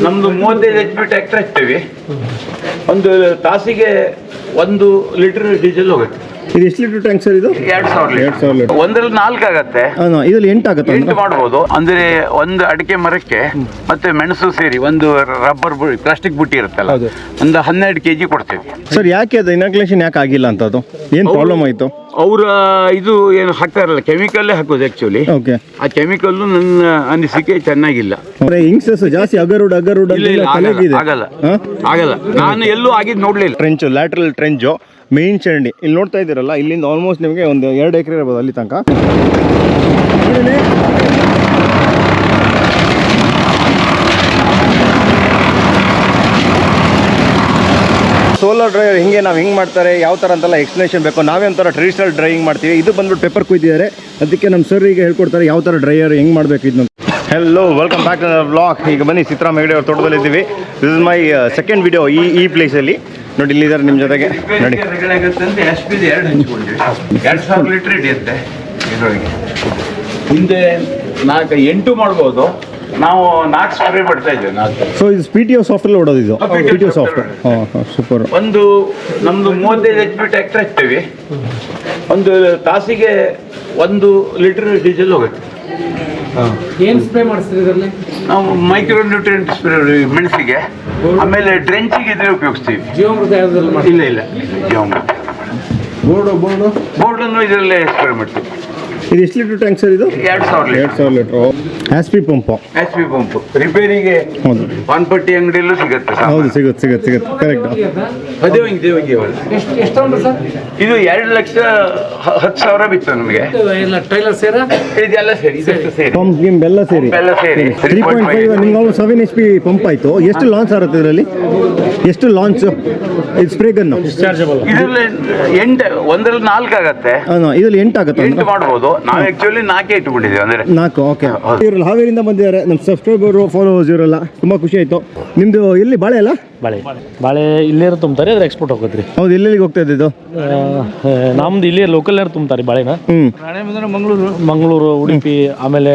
ನಮ್ದು 35 HP tractor ಹಾಕ್ತೇವೆ. ಒಂದು ತಾಸಿಗೆ 1 ಲೀಟರ್ ಡೀಸೆಲ್ ಹೋಗುತ್ತೆ. ಇದು ಎಷ್ಟು ಲೀಟರ್ ಟ್ಯಾಂಕ್ ಸರ್ ಇದು? 2000 ಲೀಟರ್. ಒಂದ್ರಲ್ಲಿ 4 ಆಗತ್ತೆ. ಇದರಲ್ಲಿ 8 ಆಗುತ್ತೆ. 8 ಮಾಡಬಹುದು. ಅಂದ್ರೆ ಒಂದು ಅಡಿಕೆ ಮರಕ್ಕೆ ಮತ್ತೆ ಮೆಣಸು ಸೇರಿ ಒಂದು ರಬ್ಬರ್ ಪ್ಲಾಸ್ಟಿಕ್ ಬುಟ್ಟಿ ಇರುತ್ತಲ್ಲ, ಒಂದು 12 kg ಕೊಡ್ತೇವೆ. ಸರ್ ಯಾಕೆ ಅದು ಇನಾಗ್ಯುಲೇಷನ್ ಯಾಕೆ ಆಗಿಲ್ಲ ಅಂತ? ಅದು ಏನು ಪ್ರಾಬ್ಲಮ್ ಆಯಿತು? ಅವರ ಇದು ಏನು ಹಾಕ್ತಾರಲ್ಲ, ಕೆಮಿಕಲ್ಲೇ ಹಾಕೋದು ಆಕ್ಚುಲಿ. ಓಕೆ. ಆ ಕೆಮಿಕಲ್ ನನ್ನ ಅನಿಸಿಕೆ ಚೆನ್ನಾಗಿಲ್ಲ. ಇಂಕ್ಸಸ್ ಜಾಸ್ತಿ ಅಗರುಡ್ ಆಗಲ್ಲ. ನಾನು ಎಲ್ಲೂ ಆಗಿದ್ದು ನೋಡ್ಲಿಲ್ಲ. ಟ್ರೆಂಚ್, ಲ್ಯಾಟ್ರಲ್ ಟ್ರೆಂಚು, ಮೇನ್ ಚರಂಡಿ ಇಲ್ಲಿ ನೋಡ್ತಾ ಇದ್ದೀರಲ್ಲ, ಇಲ್ಲಿಂದ ಆಲ್ಮೋಸ್ಟ್ ನಿಮಗೆ ಒಂದು 2 ಎಕರೆ ಇರ್ಬೋದು ಅಲ್ಲಿ ತನಕ. ಸೋಲಾರ್ ಡ್ರೈವರ್ ಹಿಂಗೆ ನಾವು ಹಿಂಗೆ ಮಾಡ್ತಾರೆ, ಯಾವ ಥರ ಅಂತೆಲ್ಲ ಎಕ್ಸ್ಪ್ಲನೇಷನ್ ಬೇಕು. ನಾವೇ ಒಂಥರ ಟ್ರೆಡಿಷನಲ್ ಡ್ರೈವಿಂಗ್ ಮಾಡ್ತೀವಿ. ಇದು ಬಂದ್ಬಿಟ್ಟು ಪೇಪರ್ ಕುಯ್ದಿದ್ದಾರೆ, ಅದಕ್ಕೆ ನಮ್ಮ ಸರ್ ಈಗ ಹೇಳ್ಕೊಡ್ತಾರೆ ಯಾವ ಥರ ಡ್ರೈವರ್ ಹೆಂಗೆ ಮಾಡಬೇಕು ಇದನ್ನ. Hello, welcome back to the vlog. ಈಗ ಬನ್ನಿ, ಸಿದ್ದರಾಮ ಹೆಗಡೆ ಅವ್ರ ತೋಟದಲ್ಲಿದ್ದೀವಿ. This is my second video ಈ ಪ್ಲೇಸಲ್ಲಿ. ನೋಡಿ, ಇಲ್ಲಿದ್ದಾರೆ ನಿಮ್ಮ ಜೊತೆಗೆ. ನೋಡಿ, 2000 ಲೀಟರ್ ಹಿಡಿಯುತ್ತೆ ಇದರೊಳಗೆ. ಹಿಂದೆ 8 ಮಾಡ್ಬೋದು, ನಾವು 4 ಸ್ಪ್ರೇ ಮಾಡ್ತಾ ಇದ್ದೇವೆ. ಸೊ ಇದು PTO ಸಾಫ್ಟ್ವೇರ್ ಓಡೋದು, ಇದು PTO ಸಾಫ್ಟ್ವೇರ್. ಹಾಂ, ಸೂಪರ್. ಒಂದು ನಮ್ದು 35 HP ಟ್ರ್ಯಾಕ್ಟರ್ ಹಾಕ್ತೇವೆ. ಒಂದು ತಾಸಿಗೆ 1 ಲೀಟರ್ ಡೀಸೆಲ್ ಹೋಗುತ್ತೆ. ಏನು ಸ್ಪ್ರೇ ಮಾಡಿಸ್ತೀರಿ ಇದರಲ್ಲಿ? ನಾವು ಮೈಕ್ರೋ ನ್ಯೂಟ್ರಿಯೆಂಟ್ ಸ್ಪ್ರೇ ಮೆಣಸಿಗೆ, ಆಮೇಲೆ ಡ್ರೆಂಚಿಗೆ ಇದ್ರೆ ಉಪಯೋಗಿಸ್ತೀವಿ. ಜೀವಾಮೃತ ಯಾವುದ್ರಲ್ಲಿ ಮಾಡಿ? ಇಲ್ಲ ಜೀವಾಮೃತ. ಬೋರ್ಡನ್ನು ಇದರಲ್ಲೇ ಸ್ಪ್ರೇ ಮಾಡ್ತೀವಿ. ಇದು ಎಷ್ಟು ಲೀಟರ್ ಟ್ಯಾಂಕ್ ಸರ್ ಇದು? 2000 ಲೀಟರ್. HP ಪಂಪ್ ರಿಪೇರಿಗೆ ಪಾನ್ಪಟ್ಟಿ ಅಂಗಡಿಯಲ್ಲೂ ಸಿಗುತ್ತೆ. ಹೌದು, ಸಿಗುತ್ತೆ ಕರೆಕ್ಟ್. ಎಷ್ಟು ಸರ್? ಇದು 2,10,000 ಬಿತ್ತು ನಮಗೆ. ಟ್ರೈಲರ್ ಸೇರ ಇದೆಲ್ಲ ಸೇರಿ ಪಂಪ್ ಗಿಂಪ್ ಎಲ್ಲ ಸೇರಿ 3.5. ನಿಮ್ಗೆ 7 HP ಪಂಪ್ ಆಯಿತು. ಎಷ್ಟು ಲಾಂಚ್ ಆಗುತ್ತೆ ಇದರಲ್ಲಿ? ಎಷ್ಟು ಲಾಂಚ್ ಇದು ಸ್ಪ್ರೇ ಗನ್? ಇದರಲ್ಲಿ 8, ಒಂದರಲ್ಲಿ 4 ಆಗತ್ತೆ. ಇದರಲ್ಲಿ 8 ಆಗುತ್ತೆ. 8 ಮಾಡಬಹುದು. ನಾವು ಆಕ್ಚುಲಿ 4 ಇಟ್ಕೊಂಡಿದ್ದೀವಿ. ಅಂದ್ರೆ 4. ಓಕೆ. ಇವ್ರಲ್ಲಿ ಹಾವೇರಿಂದ ಬಂದಿದ್ದಾರೆ ನಮ್ಮ ಸಬ್ಸ್ಕ್ರೈಬರು, ಫಾಲೋವರ್ಸ್ ಇವರೆಲ್ಲ. ತುಂಬ ಖುಷಿ ಆಯಿತು. ನಿಮ್ಮದು ಎಲ್ಲಿ ಬಾಳೆ ಅಲ್ಲ? ಬಾಳೆ ಇಲ್ಲೇ ತುಂಬ್ತಾರೆ, ಅದ್ರ ಎಕ್ಸ್ಪೋರ್ಟ್ ಹೋಗುತ್ತೆ. ಹೌದು, ಎಲ್ಲೆಲ್ಲಿಗೆ ಹೋಗ್ತಾ ಇದ್ದಿದ್ದು? ನಮ್ದು ಇಲ್ಲಿ ಲೋಕಲ್ ತುಂಬ್ತಾರೆ ಬಾಳೆನ. ಮಂಗಳೂರು, ಉಡುಪಿ, ಆಮೇಲೆ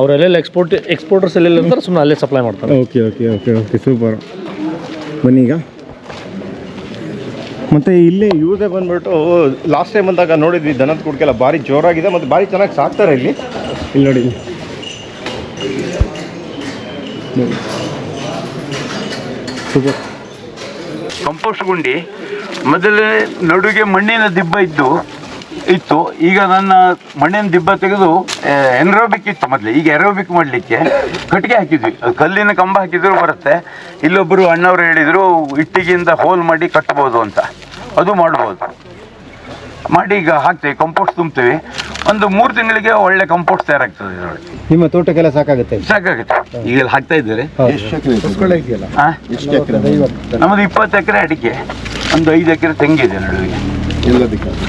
ಅವರೆಲ್ಲ ಎಕ್ಸ್ಪೋರ್ಟರ್ಸ್ ಎಲ್ಲ ಅಂತಾರೆ, ಸುಮ್ಮನೆ ಅಲ್ಲೇ ಸಪ್ಲೈ ಮಾಡ್ತಾರೆ. Okay, super. ಬನ್ನಿ ಈಗ. ಮತ್ತು ಇಲ್ಲೇ ಯೂಸೇ ಬಂದ್ಬಿಟ್ಟು ಲಾಸ್ಟ್ ಟೈಮ್ ಬಂದಾಗ ನೋಡಿದ್ವಿ, ದನದ ಕುಡ್ಕೆಲ್ಲ ಭಾರಿ ಜೋರಾಗಿದೆ ಮತ್ತು ಭಾರಿ ಚೆನ್ನಾಗಿ ಸಾಕ್ತಾರೆ ಇಲ್ಲಿ ನೋಡಿ. ಸೂಪರ್. ಕಂಪೋಸ್ಟ್ ಗುಂಡಿ ಮೊದಲೇ ನಡುಗೆ ಮಣ್ಣಿನ ದಿಬ್ಬ ಇತ್ತು. ಈಗ ನನ್ನ ಮಣ್ಣಿನ ದಿಬ್ಬ ತೆಗೆದು ಎನ್ರೋಬಿಕ್ ಇತ್ತು ಮೊದಲು. ಈಗ ಎರೋಬಿಕ್ ಮಾಡಲಿಕ್ಕೆ ಕಟ್ಟಿಗೆ ಹಾಕಿದ್ವಿ. ಕಲ್ಲಿನ ಕಂಬ ಹಾಕಿದ್ರು ಬರುತ್ತೆ. ಇಲ್ಲೊಬ್ಬರು ಅಣ್ಣವ್ರು ಹೇಳಿದರು, ಇಟ್ಟಿಗೆಯಿಂದ ಹೋಲ್ ಮಾಡಿ ಕಟ್ಬೋದು ಅಂತ. ಅದು ಮಾಡ್ಬೋದು. ಮಾಡಿ ಈಗ ಹಾಕ್ತೇವೆ, ಕಂಪೋಸ್ಟ್ ತುಂಬ್ತೇವೆ. ಒಂದು 3 ತಿಂಗಳಿಗೆ ಒಳ್ಳೆ ಕಂಪೋಸ್ಟ್ ತಯಾರಾಗ್ತದೆ ಇದರೊಳಗೆ. ನಿಮ್ಮ ತೋಟಕ್ಕೆಲ್ಲ ಸಾಕಾಗುತ್ತೆ? ಈಗ ಹಾಕ್ತಾ ಇದ್ದಾರೆ. ನಮ್ಮದು 20 ಎಕರೆ ಅಡಿಕೆ, ಒಂದು 5 ಎಕರೆ ತೆಂಗಿದೆ ನಡುವಿಗೆ.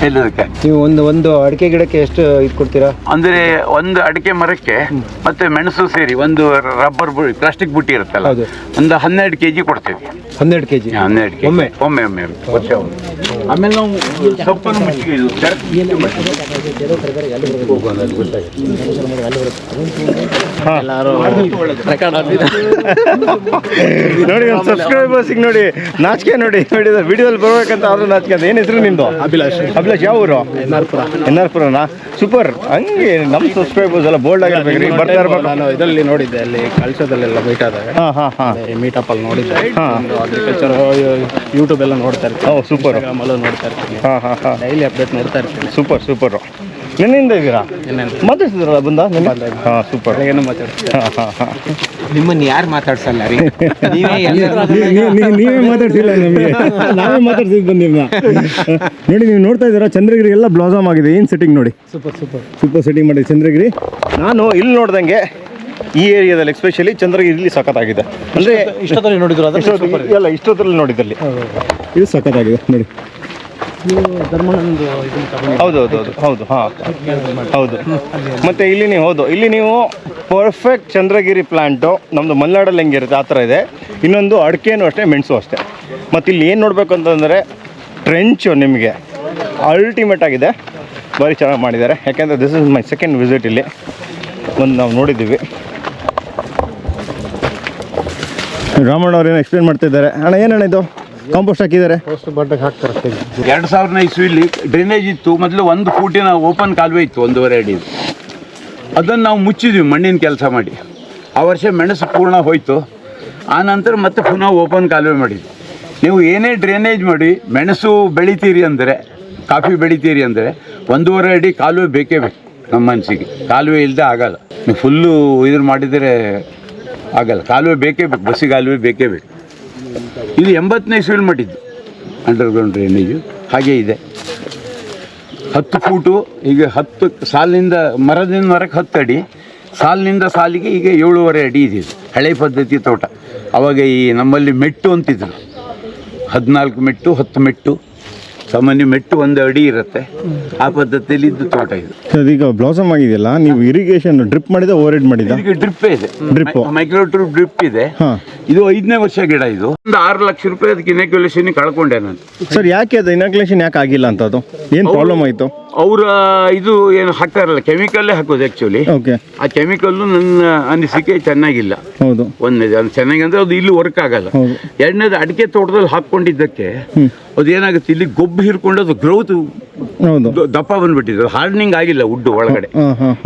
ಎಲ್ಲದಕ್ಕೆ ನೀವು ಒಂದು ಅಡಿಕೆ ಗಿಡಕ್ಕೆ ಎಷ್ಟು ಇದು ಕೊಡ್ತೀರಾ? ಅಂದ್ರೆ ಒಂದು ಅಡಿಕೆ ಮರಕ್ಕೆ ಮತ್ತೆ ಮೆಣಸು ಸೇರಿ ಒಂದು ರಬ್ಬರ್ ಪ್ಲಾಸ್ಟಿಕ್ ಬುಟ್ಟಿ ಇರುತ್ತಲ್ಲ, ಒಂದು 12 kg ಕೊಡ್ತೇವೆ. 12 kg? 12 kg ಒಮ್ಮೆ ವರ್ಷ. ಆಮೇಲೆ ನಾವು ಸೊಪ್ಪನ್ನು ಮುಚ್ಚಿಗೆ ನೋಡಿ, ಸಬ್ಸ್ಕ್ರೈಬರ್ಸಿಗೆ ನೋಡಿ ನಾಚಿಕೆ. ನೋಡಿ ವಿಡಿಯೋದಲ್ಲಿ ಬರ್ಬೇಕಂತ ಆದ್ರೂ ನಾಚಿಕೆ. ಏನು ಹೆಸರು ನಿಮ್ದು? ಅಭಿಲಾಷ್. ಯಾವ ಊರು? ಎನ್ನಾರ್ಪುರನಾ? ಸೂಪರ್. ಹಂಗೆ ನಮ್ಮ ಸಬ್ಸ್ಕ್ರೈಬರ್ಸ್ ಎಲ್ಲ ಬೋಲ್ಡ್ ಆಗಿರ್ಬೇಕ್ರಿ. ಬರ್ತಾ ಇರ್ಬೇಕು. ನಾನು ಇದರಲ್ಲಿ ನೋಡಿದ್ದೆ, ಅಲ್ಲಿ ಕಳ್ಸೋದಲ್ಲೆಲ್ಲ ಮೀಟ್ ಆದಾಗ ಮೀಟಪ್ ಅಲ್ಲಿ ನೋಡಿದ್ದೆ. ಅಗ್ರಿಕಲ್ಚರ್ ಯೂಟ್ಯೂಬ್ ಎಲ್ಲ ನೋಡ್ತಾ ಇರ್ತೀನಿ. ಸೂಪರ್. ಅಲ್ಲೂ ನೋಡ್ತಾ ಇರ್ತೀನಿ. ಡೈಲಿ ಅಪ್ಡೇಟ್ ನೋಡ್ತಾ ಇರ್ತೀನಿ. ಸೂಪರ್. ನಿನ್ನಿಂದ ಇದ್ದೀರಾ? ಮಾತಾಡ್ತಿದ್ರಲ್ಲ ಬಂದ? ಸೂಪರ್. ಏನು ಮಾತಾಡ್ತೀನಿ? ನಿಮ್ಮನ್ನು ಯಾರು ಮಾತಾಡ್ಸಲ್ಲ ರೀ? ನೀವೇ ಮಾತಾಡ್ಸಿಲ್ಲ ನಮಗೆ, ನಾವೇ ಮಾತಾಡ್ಸಿದ್ದು ನಿಮ್ಮನ್ನ. ನೋಡಿ, ನೀವು ನೋಡ್ತಾ ಇದ್ದೀರಾ, ಚಂದ್ರಗಿರಿ ಎಲ್ಲ ಬ್ಲಾಸಮ್ ಆಗಿದೆ. ಏನು ಸೆಟ್ಟಿಂಗ್ ನೋಡಿ, ಸೂಪರ್ ಸೆಟ್ಟಿಂಗ್ ಮಾಡಿದೆ ಚಂದ್ರಗಿರಿ. ನಾನು ಇಲ್ಲಿ ನೋಡ್ದಂಗೆ ಈ ಏರಿಯಾದಲ್ಲಿ ಎಸ್ಪೆಷಲಿ ಚಂದ್ರಗಿರಿ ಸಖತ್ತಾಗಿದೆ. ಅಂದರೆ ಇಷ್ಟೊತ್ತಲ್ಲಿ ನೋಡಿದ್ರು ಎಲ್ಲ ಇಷ್ಟೊತ್ತಲ್ಲಿ ನೋಡಿದಲ್ಲಿ ಇದು ಸಖತ್ತಾಗಿದೆ ನೋಡಿ. ಹೌದು. ಮತ್ತು ಇಲ್ಲಿ ನೀವು ಪರ್ಫೆಕ್ಟ್ ಚಂದ್ರಗಿರಿ ಪ್ಲ್ಯಾಂಟು ನಮ್ಮದು ಮಲೆನಾಡಲ್ಲಿ ಹೆಂಗಿರುತ್ತೆ ಆ ಥರ ಇದೆ. ಇನ್ನೊಂದು ಅಡಿಕೆನೂ ಅಷ್ಟೇ, ಮೆಣಸು ಅಷ್ಟೇ. ಮತ್ತು ಇಲ್ಲಿ ಏನು ನೋಡಬೇಕು ಅಂತಂದರೆ ಟ್ರೆಂಚು ನಿಮಗೆ ಅಲ್ಟಿಮೇಟ್ ಆಗಿದೆ. ಭಾರಿ ಚೆನ್ನಾಗಿ ಮಾಡಿದ್ದಾರೆ. ಯಾಕೆಂದರೆ this is my second visit. ಇಲ್ಲಿ ಒಂದು ನಾವು ನೋಡಿದ್ದೀವಿ. ರಾಮಣ್ಣ ಅವ್ರು ಏನೋ ಎಕ್ಸ್ಪ್ಲೇನ್ ಮಾಡ್ತಾ ಇದ್ದಾರೆ. ಅಣ್ಣ ಏನಣ್ಣ ಇದು ಕಾಂಪೋಸ್ಟ್ ಹಾಕಿದ್ದಾರೆ? ಬಡ್ಡೆಗೆ ಹಾಕ್ತಾರೆ 2000 ಇಸ್ವಿಲಿ ಡ್ರೈನೇಜ್ ಇತ್ತು. ಮೊದಲು 1 ಫೂಟಿನ ಓಪನ್ ಕಾಲುವೆ ಇತ್ತು, 1.5 ಅಡಿ. ಅದನ್ನು ನಾವು ಮುಚ್ಚಿದ್ವಿ ಮಣ್ಣಿನ ಕೆಲಸ ಮಾಡಿ. ಆ ವರ್ಷ ಮೆಣಸು ಪೂರ್ಣ ಹೋಯಿತು. ಆ ನಂತರ ಮತ್ತೆ ಪುನಃ ಓಪನ್ ಕಾಲುವೆ ಮಾಡಿದ್ವಿ. ನೀವು ಏನೇ ಡ್ರೈನೇಜ್ ಮಾಡಿ ಮೆಣಸು ಬೆಳಿತೀರಿ ಅಂದರೆ, ಕಾಫಿ ಬೆಳಿತೀರಿ ಅಂದರೆ 1.5 ಅಡಿ ಕಾಲುವೆ ಬೇಕೇ ಬೇಕು. ನಮ್ಮ ಮನಸ್ಸಿಗೆ ಕಾಲುವೆ ಇಲ್ಲದೆ ಆಗಲ್ಲ. ನೀವು ಫುಲ್ಲು ಇದ್ರ ಮಾಡಿದರೆ ಆಗಲ್ಲ. ಕಾಲುವೆ ಬೇಕೇ ಬೇಕು, ಬಸ್ಸಿಗೆ ಕಾಲುವೆ ಬೇಕೇ ಬೇಕು. ಇದು 80ನೇ ಇಸ್ವಿಲಿ ಮಾಡಿದ್ದು ಅಂಡರ್ಗ್ರೌಂಡ್ ಡ್ರೈನೇಜು. ಹಾಗೇ ಇದೆ 10 ಫೂಟು. ಈಗ 10 ಸಾಲಿನಿಂದ ಮರದಿಂದ ಮರಕ್ಕೆ 10 ಅಡಿ, ಸಾಲಿನಿಂದ ಸಾಲಿಗೆ ಈಗ 7.5 ಅಡಿ ಇದೆ. ಹಳೆ ಪದ್ಧತಿ ತೋಟ. ಅವಾಗ ಈ ನಮ್ಮಲ್ಲಿ ಮೆಟ್ಟು ಅಂತಿದ್ರು, 14 ಮೆಟ್ಟು 10 ಮೆಟ್ಟು. ಸಾಮಾನ್ಯ ಮೆಟ್ಟು 1 ಅಡಿ ಇರುತ್ತೆ. ಆ ಪದ್ಧತಿಯಲ್ಲಿ ಇದ್ದು ತೋಟ ಇದು. ಅದೀಗ ಬ್ಲಾಸಮ್ ಆಗಿದೆಯಲ್ಲ, ನೀವು ಇರಿಗೇಷನ್ ಡ್ರಿಪ್ ಮಾಡಿದ ಓವರ್ ಹೆಡ್ ಮಾಡಿದ? ಇದಕ್ಕೆ ಡ್ರಿಪ್ಪೇ ಇದೆ, ಡ್ರಿಪ್ ಮೈಕ್ರೋ ಡ್ರಿಪ್ ಇದೆ. ಇದು 5ನೇ ವರ್ಷ ಗಿಡ. ಇದು ಒಂದು 6 ಲಕ್ಷ ರೂಪಾಯಿ ಅದಕ್ಕೆ ಇನಾಕ್ಯುಲೇಷನ್ ಕಳ್ಕೊಂಡೆ ನಾನು. ಸರ್ ಯಾಕೆ ಅದು ಇನಾಕ್ಯುಲೇಷನ್ ಯಾಕೆ ಆಗಿಲ್ಲ ಅಂತ? ಅದು ಏನು ಪ್ರಾಬ್ಲಮ್ ಆಯಿತು? ಅವರ ಇದು ಏನು ಹಾಕ್ತಾರಲ್ಲ, ಕೆಮಿಕಲ್ಲೇ ಹಾಕೋದು ಆ್ಯಕ್ಚುಲಿ. ಓಕೆ. ಆ ಕೆಮಿಕಲ್ಲು ನನ್ನ ಅನಿಸಿಕೆ ಚೆನ್ನಾಗಿಲ್ಲ. ಹೌದು. ಒಂದನೇದು ಅದು ಚೆನ್ನಾಗಿ ಅಂದರೆ ಅದು ಇಲ್ಲಿ ವರ್ಕ್ ಆಗಲ್ಲ. ಎರಡನೇದು ಅಡಿಕೆ ತೋಟದಲ್ಲಿ ಹಾಕ್ಕೊಂಡಿದ್ದಕ್ಕೆ ಅದು ಏನಾಗುತ್ತೆ, ಇಲ್ಲಿ ಗೊಬ್ಬು ಹಿರ್ಕೊಂಡು ಅದು ಗ್ರೋತ್ ದಪ್ಪ ಬಂದ್ಬಿಟ್ಟಿದೆ. ಹಾರ್ಡನಿಂಗ್ ಆಗಿಲ್ಲ ಉಡ್ಡು ಒಳಗಡೆ,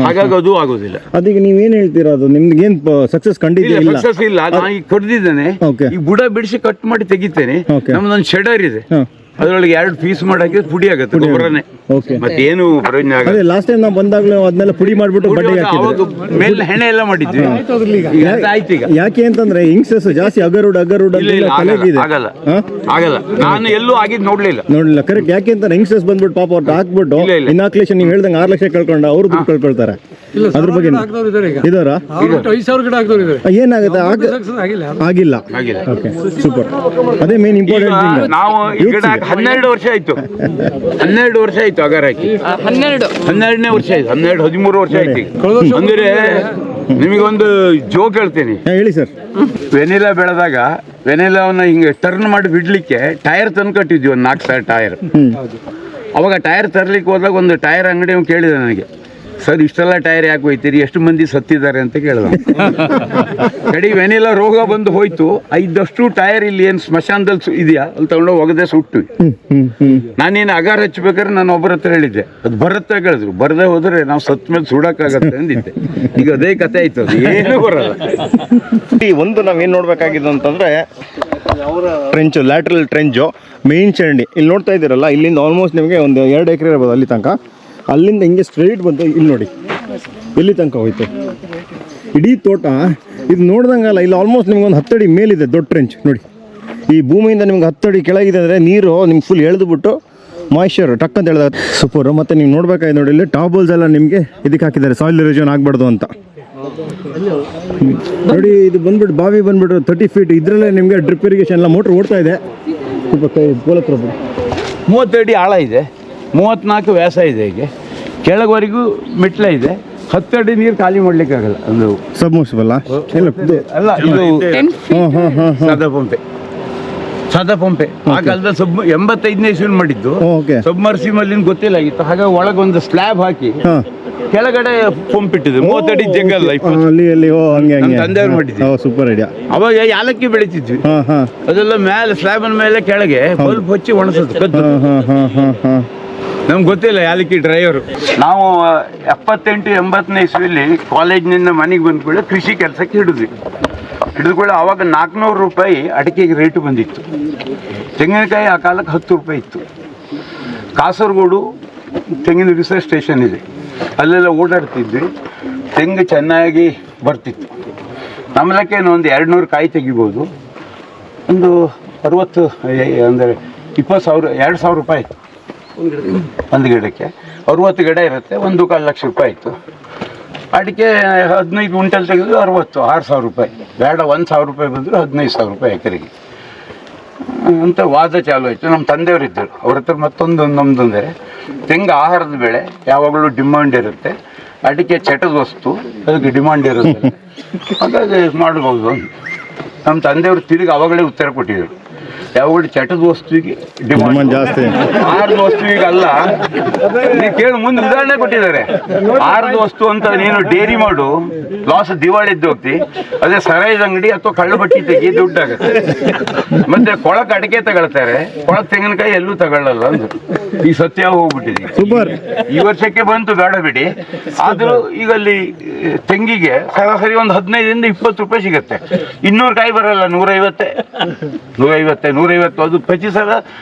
ಹಾಗಾಗಿ ಅದು ಆಗೋದಿಲ್ಲ. ಅದೀಗ ನೀವೇನು ಹೇಳ್ತೀರಾ? ಅದು ನಿಮ್ಗೆ ಏನು ಸಕ್ಸಸ್ ಕಂಡಿಲ್ಲ? ಸಕ್ಸಸ್ ಇಲ್ಲ. ನಾನು ಈಗ ಕೊಡ್ದಿದ್ದೇನೆ, ಈ ಬುಡ ಬಿಡಿಸಿ ಕಟ್ ಮಾಡಿ ತೆಗಿತೇನೆ. ನಮ್ದೊಂದು ಶೆಡರ್ ಇದೆ, ಅದರೊಳಗೆ 2 ಪೀಸ್ ಮಾಡಿ ಹಾಕಿದ್ರೆ ಪುಡಿ ಆಗುತ್ತೆ, ಗೊಬ್ಬರನೇ. ಮತ್ತೇನು ಪ್ರಯೋಜನ ಆಗಲ್ಲ. ಲಾಸ್ಟ್ ಟೈಮ್ ನಾವು ಬಂದಾಗಲೂ ಅದನ್ನೆಲ್ಲ ಪುಡಿ ಮಾಡಿಬಿಟ್ಟು ಅವಾಗ ಮೇಲೆ ಹೆಣೆ ಎಲ್ಲ ಮಾಡಿದ್ವಿ. ಆಯ್ತು ಈಗ ಯಾಕೆ ಅಂತಂದ್ರೆ ಇಂಗ್ಸಸ್ ಜಾಸ್ತಿ ಅಗರುಡ್ ಆಗಲ್ಲ ಆಗಲ್ಲ. ನಾನು ಎಲ್ಲೂ ಆಗಿದ್ ನೋಡ್ಲಿಲ್ಲ. ಕರೆಕ್ಟ್. ಯಾಕೆ ಅಂತ ಇಂಗ್ಸಸ್ ಬಂದ್ಬಿಟ್ಟು ಪಾಪ ಅವ್ರು ಹಾಕ್ಬಿಟ್ಟು ಇನಾಕ್ಯುಲೇಷನ್ ನೀವು ಹೇಳ್ದಂಗೆ 6 ಲಕ್ಷ ಕಳ್ಕೊಂಡ ಅವ್ರು ದುಡ್ಡು ಕಳ್ಕೊಳ್ತಾರೆ. ಅದ್ರ ಬಗ್ಗೆ ಇದಾರ 5,000 ಗಿಡ ಹಾಕಿದವರು ಏನಾಗುತ್ತೆ? ಆಗಿಲ್ಲ. Okay, super. ಅದೇ ಮೇನ್ ಇಂಪಾರ್ಟೆಂಟ್. ನಾವು ಈ ಗಿಡ 12 ವರ್ಷ ಆಯ್ತು. 12 ವರ್ಷ ಆಯ್ತು ಅಗಾರ ಹಾಕಿ. 12ನೇ ವರ್ಷ ಆಯ್ತು. 13 ವರ್ಷ ಆಯ್ತು. ಅಂದ್ರೆ ನಿಮಗೊಂದು ಜೋಕ್ ಹೇಳ್ತೀನಿ. ಹೇಳಿ ಸರ್. ವೆನಿಲಾ ಬೆಳೆದಾಗ ವೆನಿಲಾವನ್ನ ಹಿಂಗೆ ಟರ್ನ್ ಮಾಡಿ ಬಿಡ್ಲಿಕ್ಕೆ ಟೈರ್ ತಂದು ಕಟ್ಟಿದ್ವಿ, ಒಂದು 4 ಸಾವಿರ ಟೈರ್. ಅವಾಗ ಟೈರ್ ತರ್ಲಿಕ್ಕೆ ಹೋದಾಗ ಒಂದು ಟೈರ್ ಅಂಗಡಿ ಕೇಳಿದೆ ನನಗೆ, ಸರ್ ಇಷ್ಟೆಲ್ಲ ಟೈರ್ ಯಾಕೆ ಹೋಯ್ತೀರಿ, ಎಷ್ಟು ಮಂದಿ ಸತ್ತಿದ್ದಾರೆ ಅಂತ ಕೇಳಿದ. ಕಡೆಗೆ ವೆನಿಲಾ ರೋಗ ಬಂದು ಹೋಯ್ತು. 5 ಟೈರ್ ಇಲ್ಲಿ ಏನು ಸ್ಮಶಾನದಲ್ಲಿ ಇದೆಯಾ ಅಲ್ಲಿ ತಗೊಂಡು ಒಗದೆ ಸುಟ್ಟು. ನಾನೇನು ಅಗಾರ ಹಚ್ಬೇಕಾದ್ರೆ ನಾನು ಒಬ್ಬರ ಹತ್ರ ಹೇಳಿದ್ದೆ, ಅದು ಬರುತ್ತೆ ಕೇಳಿದ್ರು. ಬರದೇ ಹೋದ್ರೆ ನಾವು ಸತ್ತ ಮೇಲೆ ಸುಡಕ್ಕಾಗತ್ತೆ ಅಂದಿದ್ದೆ. ಈಗ ಅದೇ ಕತೆ ಆಯ್ತು, ಅದು ಏನೂ ಬರಲ್ಲ. ಒಂದು ನಾವೇನು ನೋಡ್ಬೇಕಾಗಿದ್ದು ಅಂತಂದ್ರೆ ಟ್ರೆಂಚು, ಲ್ಯಾಟ್ರಲ್ ಟ್ರೆಂಚು, ಮೇನ್ ಚರಂಡಿ. ಇಲ್ಲಿ ನೋಡ್ತಾ ಇದ್ದೀರಲ್ಲ, ಇಲ್ಲಿಂದ ಆಲ್ಮೋಸ್ಟ್ ನಿಮಗೆ ಒಂದು 2 ಎಕರೆ ಇರ್ಬೋದು ಅಲ್ಲಿ ತನಕ. ಅಲ್ಲಿಂದ ಹಿಂಗೆ ಸ್ಟ್ರೈಟ್ ಬಂತು, ಇಲ್ಲಿ ನೋಡಿ ಇಲ್ಲಿ ತನಕ ಹೋಯ್ತು ಇಡೀ ತೋಟ. ಇದು ನೋಡ್ದಂಗಲ್ಲ, ಇಲ್ಲಿ ಆಲ್ಮೋಸ್ಟ್ ನಿಮ್ಗೆ ಒಂದು 10 ಅಡಿ ಮೇಲಿದೆ ದೊಡ್ಡ ಟ್ರೆಂಚ್ ನೋಡಿ. ಈ ಭೂಮಿಯಿಂದ ನಿಮ್ಗೆ 10 ಅಡಿ ಕೆಳಗಿದೆ ಅಂದರೆ ನೀರು ನಿಮ್ಗೆ ಫುಲ್ ಎಳೆದುಬಿಟ್ಟು ಮಾಯ್ಶ್ಚರ್ ಟಕ್ ಅಂತ ಹೇಳಿದಾಗ ಸೂಪರು. ಮತ್ತು ನೀವು ನೋಡ್ಬೇಕಾಯ್ತು ನೋಡಿ, ಇಲ್ಲಿ ಟಾಪ್ ಹೋಲ್ಸ್ ಎಲ್ಲ ನಿಮಗೆ ಇದಕ್ಕೆ ಹಾಕಿದ್ದಾರೆ, ಸಾಯಿಲ್ ಇರೋಜನ್ ಆಗಬಾರ್ದು ಅಂತ ನೋಡಿ. ಇದು ಬಂದ್ಬಿಟ್ಟು ಬಾವಿ ಬಂದ್ಬಿಟ್ಟು 30 ಫೀಟ್. ಇದರಲ್ಲೇ ನಿಮಗೆ ಡ್ರಿಪ್ ಇರಿಗೇಷನ್ ಎಲ್ಲ ಮೋಟ್ರ್ ಓಡ್ತಾ ಇದೆ. ಸ್ವಲ್ಪ 30 ಅಡಿ ಆಳ ಇದೆ, 34 ವ್ಯಾಸ ಇದೆ. ಹೀಗೆ ಕೆಳಗವರೆಗೂ ಮೆಟ್ಲ ಇದೆ. 10 ಅಡಿ ನೀರು ಖಾಲಿ ಮಾಡ್ಲಿಕ್ಕಾಗಲ್ಲ. ಒಂದು ಸಬ್ಮರ್ಸಿಬಲ್ ಅಲ್ಲ, ಇದು ಸಾದಾ ಪಂಪೆ. ಆ ಕಾಲದಲ್ಲಿ 85ನೇ ಇಸ್ವಿಲಿ ಮಾಡಿದ್ದು. ಸಬ್ಮರ್ಸಿಬಲ್ ಗೊತ್ತಿಲ್ಲ ಆಗಿತ್ತು. ಹಾಗಾಗಿ ಒಳಗೊಂದು ಸ್ಲ್ಯಾಬ್ ಹಾಕಿ ಕೆಳಗಡೆ ಪಂಪ್ ಇಟ್ಟಿದ್ರು. 30 ಅಡಿ ಜಗ್ಗಲ್ಲ, ತಂದೆಯವ್ರು ಮಾಡಿದ್ವಿ. Super idea. ಅವಾಗ ಯಾಲಕ್ಕಿ ಬೆಳಿತಿದ್ವಿ, ಅದೆಲ್ಲ ಮೇಲೆ ಸ್ಲ್ಯಾಬ್ ಮೇಲೆ ಕೆಳಗೆ ಬಲ್ಬ್ ಹಚ್ಚಿ ಒಣಸೋದು. ನಮ್ಗೆ ಗೊತ್ತಿಲ್ಲ ಯಾಲಕ್ಕಿ ಡ್ರೈವರು. ನಾವು 78-80ನೇ ಇಸ್ವಿಲಿ ಕಾಲೇಜ್ನಿಂದ ಮನೆಗೆ ಬಂದ್ಕೊಳ್ಳಿ ಕೃಷಿ ಕೆಲಸಕ್ಕೆ ಹಿಡಿದುಕೊಳ್ಳಿ. ಆವಾಗ 400 ರೂಪಾಯಿ ಅಡಿಕೆಗೆ ರೇಟು ಬಂದಿತ್ತು. ತೆಂಗಿನಕಾಯಿ ಆ ಕಾಲಕ್ಕೆ 10 ರೂಪಾಯಿ ಇತ್ತು. ಕಾಸರಗೋಡು ತೆಂಗಿನ ರಿಸರ್ಚ್ ಸ್ಟೇಷನ್ ಇದೆ, ಅಲ್ಲೆಲ್ಲ ಓಡಾಡ್ತಿದ್ವಿ. ತೆಂಗು ಚೆನ್ನಾಗಿ ಬರ್ತಿತ್ತು. ನಮ್ಮ ಲೆಕ್ಕೇನು ಒಂದು 200 ಕಾಯಿ ತೆಗಿಬೋದು. ಒಂದು 60 ಅಂದರೆ 2,000 ರೂಪಾಯಿ ಇತ್ತು ಒಂದು ಗಿಡಕ್ಕೆ. 60 ಗಿಡ ಇರುತ್ತೆ, 1.25 ಲಕ್ಷ ರೂಪಾಯಿ ಇತ್ತು. ಅಡಿಕೆ 15 ಕ್ವಿಂಟಲ್ ತೆಗೆದು 6,000 ರೂಪಾಯಿ. ಬೇಡ 1,000 ರೂಪಾಯಿ ಬಂದರು 15,000 ರೂಪಾಯಿ ಎಕರೆಗೆ ಅಂತ ವಾದ ಚಾಲು ಆಯಿತು. ನಮ್ಮ ತಂದೆಯವರಿದ್ದರು, ಅವ್ರ ಹತ್ರ ಮತ್ತೊಂದು ನಮ್ಮದಂದರೆ ತೆಂಗು ಆಹಾರದ ಬೆಳೆ, ಯಾವಾಗಲೂ ಡಿಮಾಂಡ್ ಇರುತ್ತೆ. ಅಡಿಕೆ ಚಟದ ವಸ್ತು, ಅದಕ್ಕೆ ಡಿಮಾಂಡ್ ಇರುತ್ತೆ, ಹಾಗಾಗಿ ಮಾಡ್ಬೋದು. ನಮ್ಮ ತಂದೆಯವರು ತಿರುಗಿ ಆವಾಗಲೇ ಉತ್ತರ ಕೊಟ್ಟಿದ್ದರು. ಯಾವಾಗ ಚಟದ ವಸ್ತುವಿಗೆ ಡಿಮಾಂಡ್ ಡಿಮಾಂಡ್ ಜಾಸ್ತಿ. ಆರ್ದ ವಸ್ತುವಿಗೆ ಅಲ್ಲ. ನೀವು ಕೇಳಿ ಮುಂದೆ ಉದಾಹರಣೆ ಕೊಟ್ಟಿದ್ದಾರೆ. ಆರ್ದ ವಸ್ತು ಅಂತ ನೀನು ಡೇರಿ ಮಾಡು, ಲಾಸ್ ದಿವಾಳಿ ಎದ್ದು ಹೋಗ್ತಿ. ಅದೇ ಸರಾಯಿದ ಅಂಗಡಿ ಅಥವಾ ಕಳ್ಳು ಬಟ್ಟಿ ತೆಗಿ, ದುಡ್ಡಾಗತ್ತೆ. ಮತ್ತೆ ಕೊಳಕ್ ಅಡಿಕೆ ತಗೊಳ್ತಾರೆ, ಕೊಳಕ್ ತೆಂಗಿನಕಾಯಿ ಎಲ್ಲೂ ತಗೊಳ್ಳಲ್ಲ ಅಂದ್ರು. ಈ ಸತ್ಯ ಹೋಗ್ಬಿಟ್ಟಿದೆ. ಸೂಪರ್. ಈ ವರ್ಷಕ್ಕೆ ಬಂತು ಬೇಡ ಬಿಡಿ. ಆದ್ರೂ ಈಗ ಅಲ್ಲಿ ತೆಂಗಿಗೆ ಸರಾಸರಿ ಒಂದು 15-20 ರೂಪಾಯಿ ಸಿಗತ್ತೆ. 200 ಕಾಯಿ ಬರಲ್ಲ, 150 ಅದು ಪ್ರತಿ ಸಲ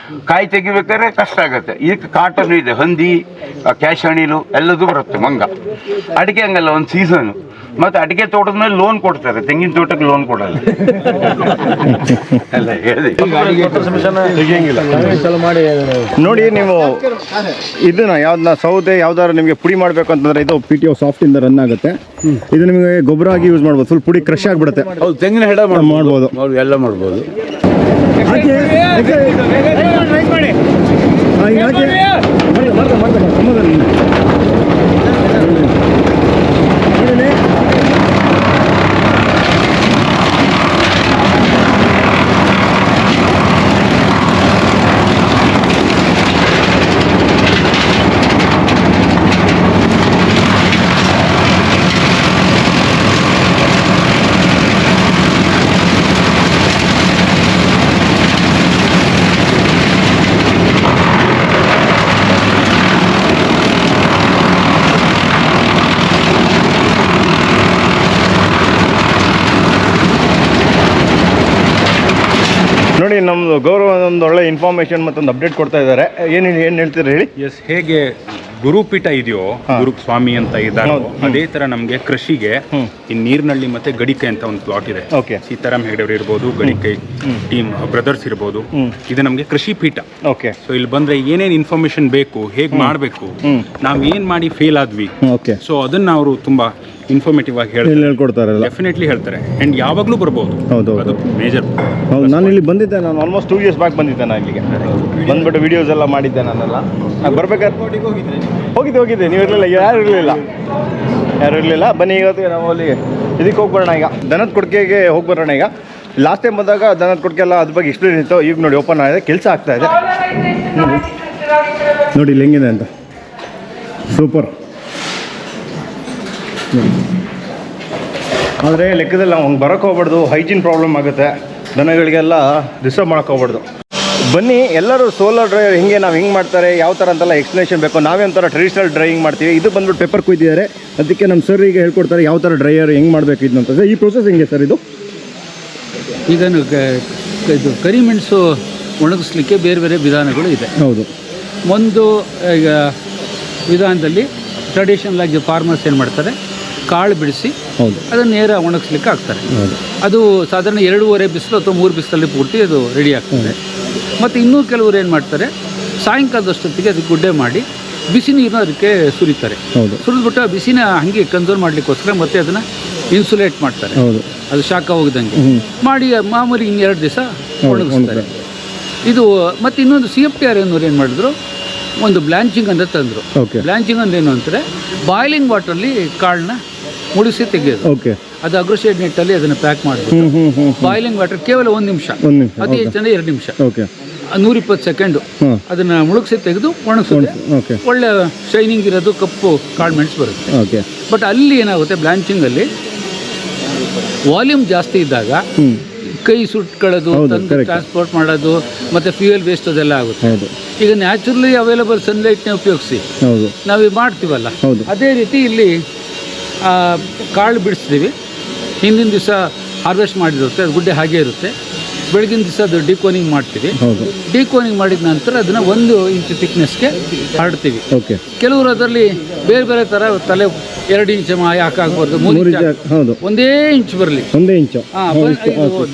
ಕಾಯಿ ತೆಗಿಬೇಕಾದ್ರೆ ಕಷ್ಟ ಆಗತ್ತೆ. ಇದಕ್ಕೆ ಕಾಟನ್ ಇದೆ, ಹಂದಿ, ಕ್ಯಾಶ್ ಹಣಿಲು ಎಲ್ಲದೂ ಬರುತ್ತೆ, ಮಂಗ. ಅಡಿಕೆ ಹಂಗಲ್ಲ, ಒಂದು ಸೀಸನ್. ಮತ್ತೆ ಅಡಿಕೆ ತೋಟದ ಮೇಲೆ ಲೋನ್ ಕೊಡ್ತಾರೆ, ತೆಂಗಿನ ತೋಟಕ್ಕೆ ಲೋನ್ ಕೊಡಲ್ಲ. ಎಲ್ಲ ಹೇಳಿ ನೋಡಿ, ನೀವು ಇದನ್ನ ಯಾವ್ದನ್ನ ಸೌದೆ ಯಾವ್ದಾದ್ರು ನಿಮಗೆ ಪುಡಿ ಮಾಡಬೇಕು ಅಂತಂದ್ರೆ ಇದು PTO ಸಾಫ್ಟ್ ಇಂದ ರನ್ ಆಗುತ್ತೆ. ಇದು ನಿಮಗೆ ಗೊಬ್ಬರ ಆಗಿ ಯೂಸ್ ಮಾಡ್ಬೋದು. ಫುಲ್ ಪುಡಿ ಕ್ರಶ್ ಆಗಿಬಿಡುತ್ತೆ. ಹೌದು, ತೆಂಗಿನ ಹೆಡ ಮಾಡ್ಬೋದು, ಎಲ್ಲ ಮಾಡ್ಬೋದು. ನೋಡಿ, ನಮ್ಮದು ಗೌರವ ಒಂದು ಒಳ್ಳೆ ಇನ್ಫಾರ್ಮೇಶನ್ ಮತ್ತೊಂದು ಅಪ್ಡೇಟ್ ಕೊಡ್ತಾ ಇದ್ದಾರೆ. ಏನು ಹೇಳ್ತೀರಾ ಹೇಳಿ. ಎಸ್, ಹೇಗೆ ಗುರುಪೀಠ ಇದೆಯೋ, ಗುರು ಸ್ವಾಮಿ ಅಂತ ಇದ್ದಾರೋ, ಅದೇ ತರ ನಮಗೆ ಕೃಷಿಗೆ ಈ ನೀರ್ನಳ್ಳಿ ಮತ್ತೆ ಗಡಿಕೆ ಅಂತ ಒಂದು ಪ್ಲಾಟ್ ಇದೆ. ಓಕೆ. ಸೀತಾರಾಮ್ ಹೆಗಡೆಯವರು ಇರ್ಬೋದು, ಗಡಿಕೆ ಟೀಮ್ ಬ್ರದರ್ಸ್ ಇರ್ಬೋದು, ಇದು ನಮಗೆ ಕೃಷಿ ಪೀಠ. ಓಕೆ. ಸೊ ಇಲ್ಲಿ ಬಂದ್ರೆ ಏನೇನು ಇನ್ಫಾರ್ಮೇಶನ್ ಬೇಕು, ಹೇಗ್ ಮಾಡಬೇಕು, ನಾವ್ ಏನ್ ಮಾಡಿ ಫೇಲ್ ಆದ್ವಿ, ಓಕೆ. ಸೊ ಅದನ್ನ ಅವರು ತುಂಬಾ ಇನ್ಫಾರ್ಮೇಟಿವ್ ಆಗಿ ಹೇಳ್ಕೊಡ್ತಾರಲ್ಲ. ಡೆಫಿನೆಟ್ಲಿ ಹೇಳ್ತಾರೆ. ಅಂಡ್ ಯಾವಾಗಲೂ ಬರ್ಬೋದು. ಹೌದು, ಅದು ಮೇಜರ್. ಹೌದು. ನಾನು ಇಲ್ಲಿ ಬಂದಿದ್ದೆ, ನಾನು ಆಲ್ಮೋಸ್ಟ್ 2 years ಬ್ಯಾಕ್ ಬಂದಿದ್ದೆ. ನಾನು ಇಲ್ಲಿಗೆ ಬಂದ್ಬಿಟ್ಟು ವಿಡಿಯೋಸ್ ಎಲ್ಲ ಮಾಡಿದ್ದೆ. ನಾನೆಲ್ಲ ಬರ್ಬೇಕಾದ್ರೆ ಹೋಗಿದ್ದೆ. ನೀವು ಇರಲಿಲ್ಲ, ಯಾರು ಇರಲಿಲ್ಲ. ಬನ್ನಿ, ಇವತ್ತಿಗೆ ನಾವು ಅಲ್ಲಿ ಇದಕ್ಕೆ ಹೋಗಿ ಬರೋಣ. ಈಗ ದನದ ಕೊಡ್ಕೆಗೆ ಹೋಗಿ ಬರೋಣ. ಈಗ ಲಾಸ್ಟ್ ಟೈಮ್ ಬಂದಾಗ ದನದ ಕೊಡ್ಕೆ ಎಲ್ಲ ಅದ್ರ ಬಗ್ಗೆ ಎಕ್ಸ್ಪ್ಲೇನ್ ಇತ್ತು. ಈಗ ನೋಡಿ ಓಪನ್ ಆಗಿದೆ, ಕೆಲಸ ಆಗ್ತಾ ಇದೆ. ನೋಡಿ ಇಲ್ಲಿ ಹೆಂಗಿದೆ ಅಂತ. ಸೂಪರ್. ಆದರೆ ಲೆಕ್ಕದಲ್ಲಿ ನಾವು ಹಂಗೆ ಬರೋಕ್ಕೆ ಹೋಗ್ಬಾರ್ದು. ಹೈಜೀನ್ ಪ್ರಾಬ್ಲಮ್ ಆಗುತ್ತೆ, ದನಗಳಿಗೆಲ್ಲ ಡಿಸ್ಟರ್ಬ್ ಮಾಡೋಕ್ಕೆ ಹೋಗ್ಬಾರ್ದು. ಬನ್ನಿ, ಎಲ್ಲರೂ ಸೋಲಾರ್ ಡ್ರೈಯರ್ ನಾವು ಹಿಂಗೆ ಮಾಡ್ತಾರೆ, ಯಾವ ಥರ ಅಂತೆಲ್ಲ ಎಕ್ಸ್ಪ್ಲನೇಷನ್ ಬೇಕು. ನಾವೇ ಒಂಥರ ಟ್ರೆಡಿಷನಲ್ ಡ್ರೈಯಿಂಗ್ ಮಾಡ್ತೀವಿ. ಇದು ಬಂದ್ಬಿಟ್ಟು ಪೇಪರ್ ಕುಯ್ದಿದ್ದಾರೆ. ಅದಕ್ಕೆ ನಮ್ಮ ಸರ್ ಈಗ ಹೇಳ್ಕೊಡ್ತಾರೆ ಯಾವ ಥರ ಡ್ರೈಯರ್ ಹೆಂಗೆ ಮಾಡಬೇಕು ಇದು ಅಂತ. ಈ ಪ್ರೊಸೆಸ್ ಹೆಂಗೆ ಸರ್ ಇದು? ಈಗ ಇದು ಕರಿಮೆಣಸು ಒಣಗಿಸ್ಲಿಕ್ಕೆ ಬೇರೆ ಬೇರೆ ವಿಧಾನಗಳು ಇದೆ. ಹೌದು. ಒಂದು ಈಗ ವಿಧಾನದಲ್ಲಿ ಟ್ರೆಡಿಷನಲ್ ಆಗಿ ಫಾರ್ಮರ್ಸ್ ಏನು ಮಾಡ್ತಾರೆ, ಕಾಳು ಬಿಡಿಸಿ ಹೌದು ಅದನ್ನು ನೇರ ಒಣಗಿಸ್ಲಿಕ್ಕೆ ಹಾಕ್ತಾರೆ. ಹೌದು. ಅದು ಸಾಧಾರಣ 2.5 ಬಿಸಿಲು ಅಥವಾ 3 ಬಿಸಿಲಲ್ಲಿ ಪೂರ್ತಿ ಅದು ರೆಡಿ ಆಗ್ತದೆ. ಮತ್ತು ಇನ್ನೂ ಕೆಲವರು ಏನು ಮಾಡ್ತಾರೆ, ಸಾಯಂಕಾಲದಷ್ಟೊತ್ತಿಗೆ ಅದಕ್ಕೆ ಗುಡ್ಡೆ ಮಾಡಿ ಬಿಸಿ ನೀರನ್ನ ಅದಕ್ಕೆ ಸುರಿತಾರೆ. ಹೌದು. ಸುರಿದ್ಬಿಟ್ಟು ಆ ಬಿಸಿನ ಹಾಗೆ ಕನ್ಸರ್ವ್ ಮಾಡಲಿಕ್ಕೋಸ್ಕರ ಮತ್ತೆ ಅದನ್ನು ಇನ್ಸುಲೇಟ್ ಮಾಡ್ತಾರೆ. ಹೌದು. ಅದು ಶಾಖ ಹೋಗಿದಂಗೆ ಮಾಡಿ ಮಾಮೂಲಿ 2 ದಿವಸ ಒಣಗಿಸ್ತಾರೆ. ಇದು ಮತ್ತು ಇನ್ನೊಂದು CFTR ಅನ್ನೋರು ಏನು ಮಾಡಿದ್ರು, ಒಂದು ಬ್ಲ್ಯಾಂಚಿಂಗ್ ಅಂತ ತಂದರು. ಓಕೆ. ಬ್ಲ್ಯಾಂಚಿಂಗ್ ಅಂದ್ರೆ ಏನು ಅಂತಾರೆ, ಬಾಯ್ಲಿಂಗ್ ವಾಟರ್ಲಿ ಕಾಳನ್ನ ಮುಡಿಸಿ ತೆಗೆಯೋದು. ಓಕೆ. ಅದು ಅಗ್ರೋಶೇಡ್ ನೆಟ್ಟಲ್ಲಿ ಅದನ್ನು ಪ್ಯಾಕ್ ಮಾಡಬೇಕು. ಬಾಯ್ಲಿಂಗ್ ವಾಟರ್ ಕೇವಲ 1 ನಿಮಿಷ, ಅತಿ ಹೆಚ್ಚಂದ್ರೆ 2 ನಿಮಿಷ, ಓಕೆ, 120 ಸೆಕೆಂಡು ಅದನ್ನು ಮುಳುಗಿಸಿ ತೆಗೆದು ಒಣಗಿಸೋದು. ಓಕೆ. ಒಳ್ಳೆ ಶೈನಿಂಗ್ ಇರೋದು ಕಪ್ಪು ಕಾಳ್ಮೆಣ್ಸ್ ಬರುತ್ತೆ. ಓಕೆ. ಬಟ್ ಅಲ್ಲಿ ಏನಾಗುತ್ತೆ, ಬ್ಲ್ಯಾಂಚಿಂಗಲ್ಲಿ ವಾಲ್ಯೂಮ್ ಜಾಸ್ತಿ ಇದ್ದಾಗ ಕೈ ಸುಟ್ಕೊಳ್ಳೋದು, ತಂದು ಟ್ರಾನ್ಸ್ಪೋರ್ಟ್ ಮಾಡೋದು, ಮತ್ತು ಫ್ಯೂಯಲ್ ವೇಸ್ಟ್ ಅದೆಲ್ಲ ಆಗುತ್ತೆ. ಈಗ ನ್ಯಾಚುರಲಿ ಅವೈಲಬಲ್ ಸನ್ಲೈಟ್ನ ಉಪಯೋಗಿಸಿ ನಾವು ಮಾಡ್ತೀವಲ್ಲ, ಅದೇ ರೀತಿ ಇಲ್ಲಿ ಕಾಳು ಬಿಡಿಸ್ತೀವಿ. ಹಿಂದಿನ ದಿವಸ ಹಾರ್ವೆಸ್ಟ್ ಮಾಡಿರುತ್ತೆ, ಅದು ಗುಡ್ಡೆ ಹಾಗೆ ಇರುತ್ತೆ. ಬೆಳಗಿನ ದಿವಸ ಅದು ಡಿಕೋನಿಂಗ್ ಮಾಡ್ತೀವಿ. ಡಿಕೋನಿಂಗ್ ಮಾಡಿದ ನಂತರ ಅದನ್ನು 1 ಇಂಚ್ ಥಿಕ್ನೆಸ್ಗೆ ಹರಡ್ತೀವಿ. ಕೆಲವರು ಅದರಲ್ಲಿ ಬೇರೆ ಬೇರೆ ಥರ ತಲೆ 2 ಇಂಚ್ ಯಾಕೆ ಆಗ್ಬಾರ್ದು, 3 ಇಂಚ್, 1 ಇಂಚ್ ಬರಲಿ. 1 ಇಂಚು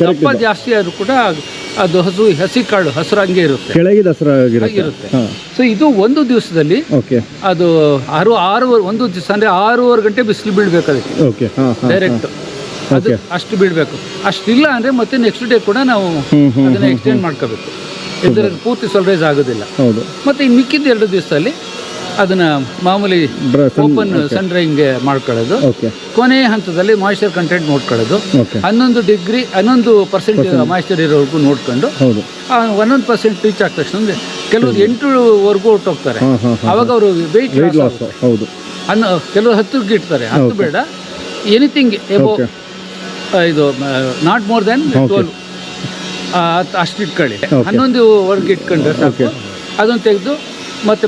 ದಪ್ಪ ಜಾಸ್ತಿ ಆದರೂ ಕೂಡ ಅದು ಹಸಿ ಕಾಳು ಹಸಿರಂಗೆ ಇರುತ್ತೆ, ಕೆಳಗಿದ ಹಸಿರಾಗಿರುತ್ತೆ. ಸೊ ಇದು 1 ದಿವಸದಲ್ಲಿ ಅದು 1 ದಿವಸ ಅಂದರೆ 6.5 ಗಂಟೆ ಬಿಸಿಲು ಬೀಳ್ಬೇಕು ಅದಕ್ಕೆ ಡೈರೆಕ್ಟ್. ಅದು ಅಷ್ಟು ಬೀಳಬೇಕು. ಅಷ್ಟಿಲ್ಲ ಅಂದರೆ ಮತ್ತೆ ನೆಕ್ಸ್ಟ್ ಡೇ ಕೂಡ ನಾವು ಅದನ್ನು ಎಕ್ಸ್ಟೆಂಡ್ ಮಾಡ್ಕೋಬೇಕು. ಇದರ ಪೂರ್ತಿ ಸಲ್ರೇಜ್ ಆಗೋದಿಲ್ಲ. ಮತ್ತು ಇನ್ನು ಮಿಕ್ಕಿದ 2 ದಿವಸದಲ್ಲಿ ಅದನ್ನು ಮಾಮೂಲಿ ಓಪನ್ ಸನ್ ಡ್ರೈಯಿಂಗ್ಗೆ ಮಾಡ್ಕೊಳ್ಳೋದು. ಓಕೆ ಕೊನೆಯ ಹಂತದಲ್ಲಿ ಮಾಯಿಶ್ಚರ್ ಕಂಟೆಂಟ್ ನೋಡ್ಕೊಳ್ಳೋದು. ಓಕೆ 11% ಮಾಯಿಶ್ಚರ್ ಇರೋವರೆಗೂ ನೋಡ್ಕೊಂಡು ಹೌದು 11% ರೀಚ್ ಆದ ತಕ್ಷಣ ಕೆಲವರು 8ವರೆಗೂ ಹೊರಟೋಗ್ತಾರೆ. ಅವಾಗ ಅವರು ವೆಯ್ಟ್ ಲಾಸ್ ಹೌದು ಕೆಲವರು 10ಗೆ ಇಡ್ತಾರೆ. 10 ಬೇಡ, ಎನಿಥಿಂಗ್ ಎಬೋ ಇದು ನಾಟ್ ಮೋರ್ ದೆನ್ 12 ಅಷ್ಟು ಇಟ್ಕೊಳ್ಳಿ. 11ವರೆಗೆ ಇಟ್ಕೊಂಡ್ರೆ ಸಾಕು. ಅದನ್ನು ತೆಗೆದು ಮತ್ತೆ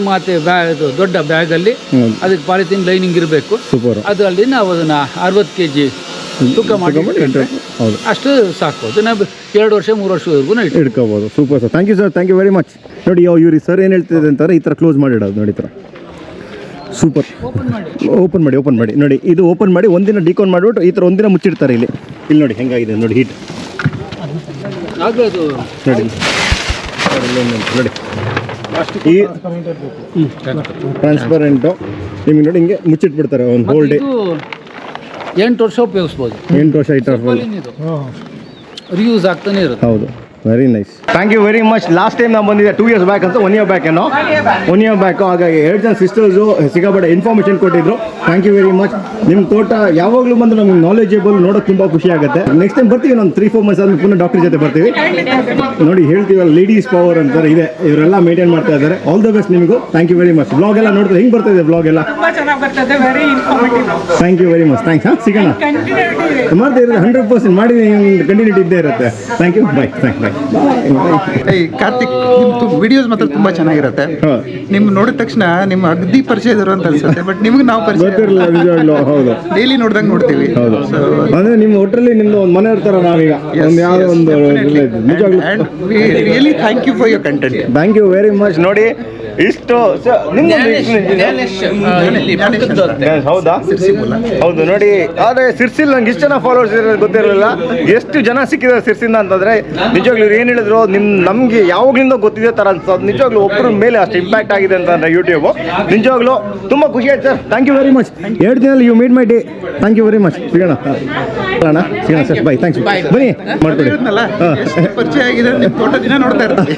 ಇದು ದೊಡ್ಡ ಬ್ಯಾಗಲ್ಲಿ ಅದಕ್ಕೆ ಪಾಲಿಥೀನ್ ಲೈನಿಂಗ್ ಇರಬೇಕು. ಅದು ಅಲ್ಲಿ ನಾವು ಅದನ್ನು 60 kg ತೂಕ ಮಾಡಿ ಹೌದು ಅಷ್ಟು ಸಾಕು. ಅದನ್ನು 2 ವರ್ಷ 3 ವರ್ಷವರೆಗೂ ಇಟ್ಕೋಬೋದು. Super sir, thank you sir, thank you very much. ನೋಡಿ ಇವ್ರಿ ಸರ್ ಏನು ಹೇಳ್ತಿದೆ ಅಂತಾರೆ, ಈ ಥರ ಕ್ಲೋಸ್ ಮಾಡಿಡೋದು ನೋಡಿ, ಈ ಥರ ಸೂಪರ್. ಓಪನ್ ಮಾಡಿ ನೋಡಿ, ಇದು ಓಪನ್ ಮಾಡಿ ಒಂದಿನ ಡಿಕೋನ್ ಮಾಡಿಬಿಟ್ಟು ಈ ಥರ ಒಂದಿನ ಮುಚ್ಚಿಡ್ತಾರೆ. ಇಲ್ಲಿ ನೋಡಿ ಹೆಂಗಾಗಿದೆ ನೋಡಿ ಹೀಟ್ ಆಗೋದು ನೋಡಿ ನೋಡಿ ಈ ಟ್ರಾನ್ಸ್ಪರೆಂಟು ನಿಮಗೆ ನೋಡಿ ಹಿಂಗೆ ಮುಚ್ಚಿಟ್ಬಿಡ್ತಾರೆ ಒಂದು ಹೋಲ್ ಡೇ. 8 ವರ್ಷ ಉಪಯೋಗಿಸ್ಬೋದು. 8 ವರ್ಷ ರಿಯೂಸ್ ಆಗ್ತಾನೆ ಇರುತ್ತೆ. ಹೌದು, very nice, thank you very much. Last time ನಾವು ಬಂದಿದ್ದೆ 2 years ಬ್ಯಾಕ್ ಅಂತ, 1 year ಬ್ಯಾಕ್ ಏನೋ 1 year ಬ್ಯಾಕು. ಹಾಗಾಗಿ 2 ಜನ ಸಿಸ್ಟರ್ಸು ಸಿಕ್ಕಾಪಟ್ಟೆ ಇನ್ಫಾರ್ಮೇಷನ್ ಕೊಟ್ಟಿದ್ರು. Thank you very much. ನಿಮ್ಮ ತೋಟ ಯಾವಾಗಲೂ ಬಂದು ನಮಗೆ ನಾಲೆಜೇಬಲ್ ನೋಡೋಕೆ ತುಂಬ ಖುಷಿ ಆಗುತ್ತೆ. ನೆಕ್ಸ್ಟ್ ಟೈಮ್ ಬರ್ತೀವಿ, ಒಂದು 3-4 months ಆದ್ಮೇಲೆ ಪುನಃ ಡಾಕ್ಟರ್ ಜೊತೆ ಬರ್ತೀವಿ. ನೋಡಿ ಹೇಳ್ತೀವಲ್ಲ, ಲೇಡೀಸ್ ಪವರ್ ಅಂತಾರೆ ಇದೆ, ಇವರೆಲ್ಲ ಮೇಂಟೈನ್ ಮಾಡ್ತಾ ಇದ್ದಾರೆ. ಆಲ್ ದ ಬೆಸ್ಟ್ ನಿಮಗೂ. Thank you very much. Blog ಎಲ್ಲ ನೋಡ್ತಾರೆ, ಹೆಂಗೆ ಬರ್ತಾ ಇದೆ ಬ್ಲಾಗ್ ಎಲ್ಲ? Thank you very much. Thanks. ಸಿಗೋಣ, ಮಾಡ್ತಾ ಇರೋದು 100% ಮಾಡಿ ಕಂಟಿನ್ಯೂಟಿ ಇದ್ದೇ ಇರುತ್ತೆ. Thank you, bye. Thank bye. Karthik, ನಿಮ್ದು ವಿಡಿಯೋಸ್ ಮಾತ್ರ ತುಂಬಾ ಚೆನ್ನಾಗಿರುತ್ತೆ. ನಿಮ್ ನೋಡಿದ ತಕ್ಷಣ ನಿಮ್ಮ ಅಗದಿ ಪರಿಚಯದರು ಅಂತ ಅನ್ಸುತ್ತೆ, ಬಟ್ ನಿಮ್ಗೆ ನಾವು ಪರಿಚಯ ಹೌದು, ಡೈಲಿ ನೋಡ್ದಂಗೆ ನೋಡ್ತೀವಿ. ಹೌದು, ಅಂದ್ರೆ ನಿಮ್ಮ ಹೋಟೆಲ್ ನಿಮ್ದು ಒಂದು ಮನೆ ಇರ್ತಾರ, ನಾವೀಗ ಒಂದು ಯಾವುದೋ ಒಂದು really thank you for your content. Thank you very much. ನೋಡಿ ಇಷ್ಟು ಹೌದಾ? ಹೌದು ನೋಡಿ, ಆದರೆ ಸಿರ್ಸಿಲ್ ನಂಗೆ ಇಷ್ಟು ಜನ ಫಾಲೋವರ್ಸ್ ಇರೋದು ಗೊತ್ತಿರಲಿಲ್ಲ. ಎಷ್ಟು ಜನ ಸಿಕ್ಕಿದ್ದಾರೆ ಸಿರ್ಸಿಂದ ಅಂತಂದರೆ ನಿಜವಾಗ್ಲೂ ಇವ್ರು ಏನು ಹೇಳಿದ್ರು, ನಮಗೆ ಯಾವಾಗಲಿಂದ ಗೊತ್ತಿದೆ ಥರ ಅನ್ಸೋದು. ನಿಜವಾಗ್ಲೂ ಒಬ್ಬರ ಮೇಲೆ ಅಷ್ಟು ಇಂಪ್ಯಾಕ್ಟ್ ಆಗಿದೆ ಅಂತಂದರೆ ಯೂಟ್ಯೂಬು. ನಿಜವಾಗ್ಲೂ ತುಂಬ ಖುಷಿ ಆಯ್ತು sir. Thank you very much. 2 ದಿನದಲ್ಲಿ you made my day. Thank you very much. ಸಿಗೋಣ ಸಿಗೋಣ ಸರ್, ಬಾಯ್. ಥ್ಯಾಂಕ್ಸ್, ಬನ್ನಿ ಮಾಡ್ಕೊಳ್ಳಿ. ಪರಿಚಯ ಆಗಿದೆ, ನಿಮ್ಮ ಫೋಟೋ ದಿನ ನೋಡ್ತಾ ಇರ್ತೀವಿ.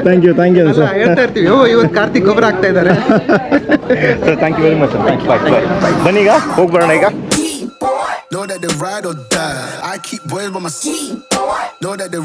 Thank you sir. ಹೇಳ್ತಾ ಇರ್ತೀವಿ, ಇವತ್ತು ಕಾರ್ತಿಕ್ ಗೊಬ್ಬರ ಆಗ್ತಾ ಇದ್ದಾರೆ sir. Thank you very much sir. Thanks, bye. ಬನ್ನಿ ಈಗ ಹೋಗಿ ಬರೋಣ. ಈಗ Know that they ride or die. I keep boys by my side. Know that they